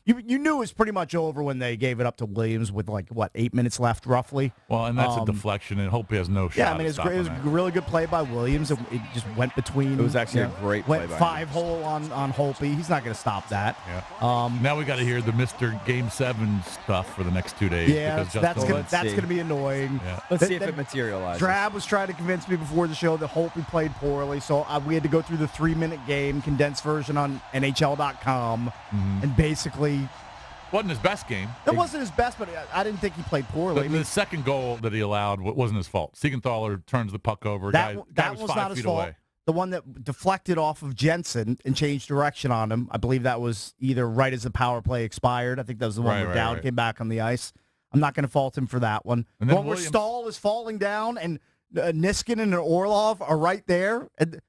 You knew it was pretty much over when they gave it up to Williams with 8 minutes left roughly. Well, and that's a deflection, and Hope he has no shot. Yeah, I mean, it was a really good play by Williams. It just went between. It was actually a great play went by 5-hole on Holtby. He's not going to stop that. Yeah. Now we got to hear the Mr. Game 7 stuff for the next 2 days. Yeah, that's going to be annoying. Yeah. Let's see if it materializes. Drab was trying to convince me before the show that Holtby played poorly, so we had to go through the 3-minute game, condensed version on NHL.com, and basically. Wasn't his best game. It wasn't his best, but I didn't think he played poorly. The second goal that he allowed wasn't his fault. Siegenthaler turns the puck over. That guy was 5 not his feet fault. away. The one that deflected off of Jensen and changed direction on him, I believe that was either right as the power play expired. I think that was the one where Dowd came back on the ice. I'm not going to fault him for that one. And The then one where Stahl is falling down and Niskanen and Orlov are right there. And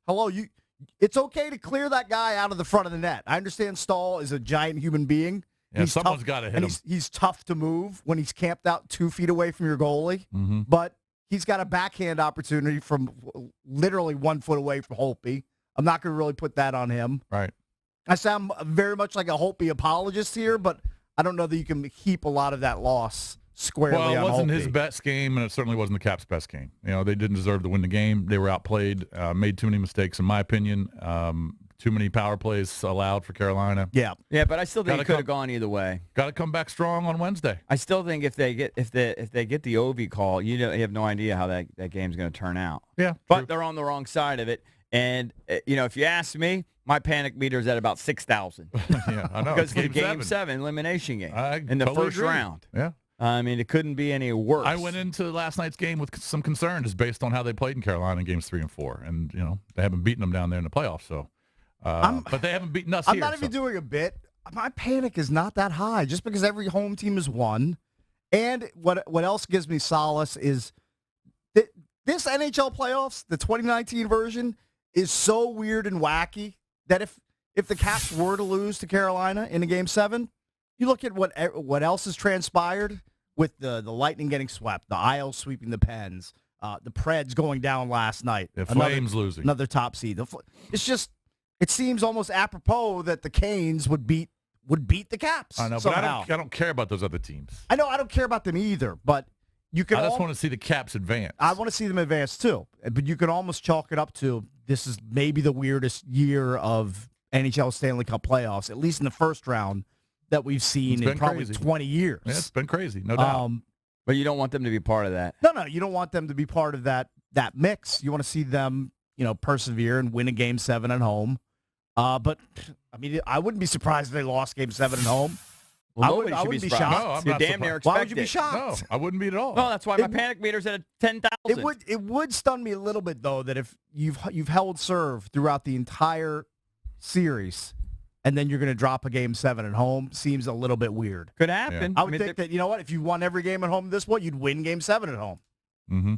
it's okay to clear that guy out of the front of the net. I understand Stahl is a giant human being. Yeah, someone's got to hit him. He's tough to move when he's camped out 2 feet away from your goalie. Mm-hmm. But he's got a backhand opportunity from literally 1 foot away from Holtby. I'm not going to really put that on him. Right. I sound very much like a Holtby apologist here, but I don't know that you can heap a lot of that loss squarely on Holtby. Well, it wasn't his best game, and it certainly wasn't the Caps' best game. They didn't deserve to win the game. They were outplayed, made too many mistakes, in my opinion. Too many power plays allowed for Carolina. Yeah, but I still think it could have gone either way. Got to come back strong on Wednesday. I still think if they get the OV call, you have no idea how that game's going to turn out. Yeah, but they're on the wrong side of it. And if you ask me, my panic meter is at about 6,000. Yeah, I know. Because it's the Game 7 elimination game in the first round. Yeah. I mean, it couldn't be any worse. I went into last night's game with some concern just based on how they played in Carolina in games 3 and 4. And, they haven't beaten them down there in the playoffs. So, but they haven't beaten us I'm here. not even doing a bit. My panic is not that high just because every home team has won. And what else gives me solace is this NHL playoffs, the 2019 version, is so weird and wacky that if the Caps were to lose to Carolina in a Game 7, you look at what else has transpired with the Lightning getting swept, the Isles sweeping the Pens, the Preds going down last night. The Flames losing. Another top seed. It seems almost apropos that the Canes would beat the Caps. I know, somehow. but I don't care about those other teams. I know I don't care about them either, but you can. I just want to see the Caps advance. I want to see them advance too, but you can almost chalk it up to this is maybe the weirdest year of NHL Stanley Cup playoffs, at least in the first round, that we've seen in probably 20 years. Yeah, it's been crazy, no doubt. But you don't want them to be part of that. No, you don't want them to be part of that mix. You want to see them, persevere and win a Game 7 at home. But I mean, I wouldn't be surprised if they lost Game 7 at home. Well, I wouldn't be shocked. No, I'm You're not damn near surprised. expected. Why would you be shocked? No, I wouldn't be at all. No, that's why my panic meter's at 10,000. It would stun me a little bit though that if you've held serve throughout the entire series, and then you're going to drop a Game 7 at home, seems a little bit weird. Could happen. I would think that if you won every game at home this point, you'd win Game 7 at home. Mm-hmm.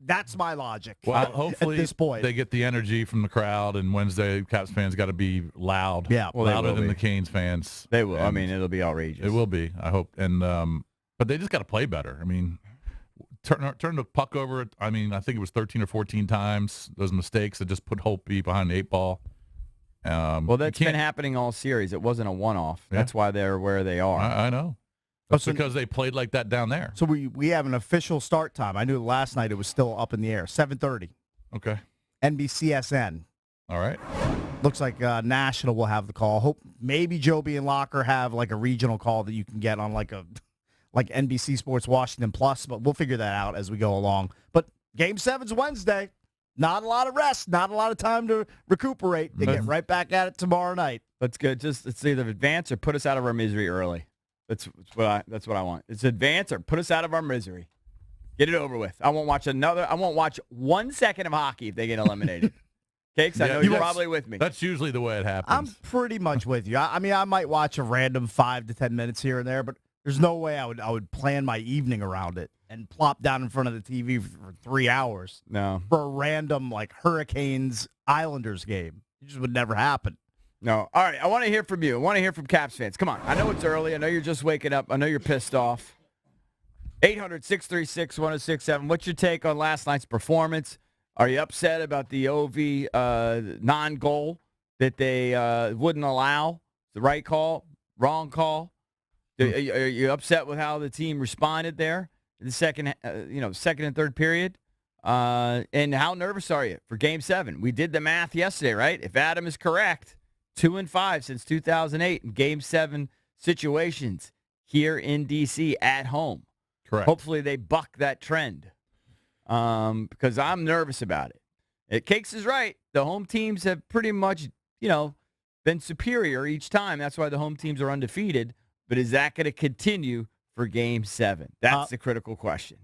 That's my logic. Well, hopefully at this point they get the energy from the crowd, and Wednesday Caps fans got to be loud. Yeah, louder than the Canes fans. They will. I mean, it'll be outrageous. It will be. I hope. And but they just got to play better. I mean, turn the puck over. I mean, I think it was 13 or 14 times. Those mistakes that just put Holtby behind the 8 ball. Well, that's been happening all series. It wasn't a one-off. Yeah. That's why they're where they are. I know. That's because they played like that down there. So we have an official start time. I knew last night it was still up in the air. 7:30. Okay. NBCSN. All right. Looks like National will have the call. Hope maybe Joby and Locker have like a regional call that you can get on like NBC Sports Washington Plus, but we'll figure that out as we go along. But Game 7's Wednesday. Not a lot of rest, not a lot of time to recuperate. They get right back at it tomorrow night. That's good. It's either advance or put us out of our misery early. That's what I want. It's advance or put us out of our misery. Get it over with. I won't watch 1 second of hockey if they get eliminated. Okay, because I know you're probably with me. That's usually the way it happens. I'm pretty much with you. I mean, I might watch a random 5 to 10 minutes here and there, but there's no way I would plan my evening around it and plop down in front of the TV for 3 hours. No. For a random Hurricanes Islanders game. It just would never happen. No. All right, I want to hear from you. I want to hear from Caps fans. Come on. I know it's early. I know you're just waking up. I know you're pissed off. 800-636-1067. What's your take on last night's performance? Are you upset about the OV non-goal that they wouldn't allow? The right call? Wrong call? Are you upset with how the team responded there in the second and third period? And how nervous are you for Game 7? We did the math yesterday, right? If Adam is correct, 2-5 since 2008 in Game 7 situations here in D.C. at home. Correct. Hopefully they buck that trend because I'm nervous about it. Cakes is right. The home teams have pretty much, been superior each time. That's why the home teams are undefeated. But is that going to continue for Game 7? That's the critical question.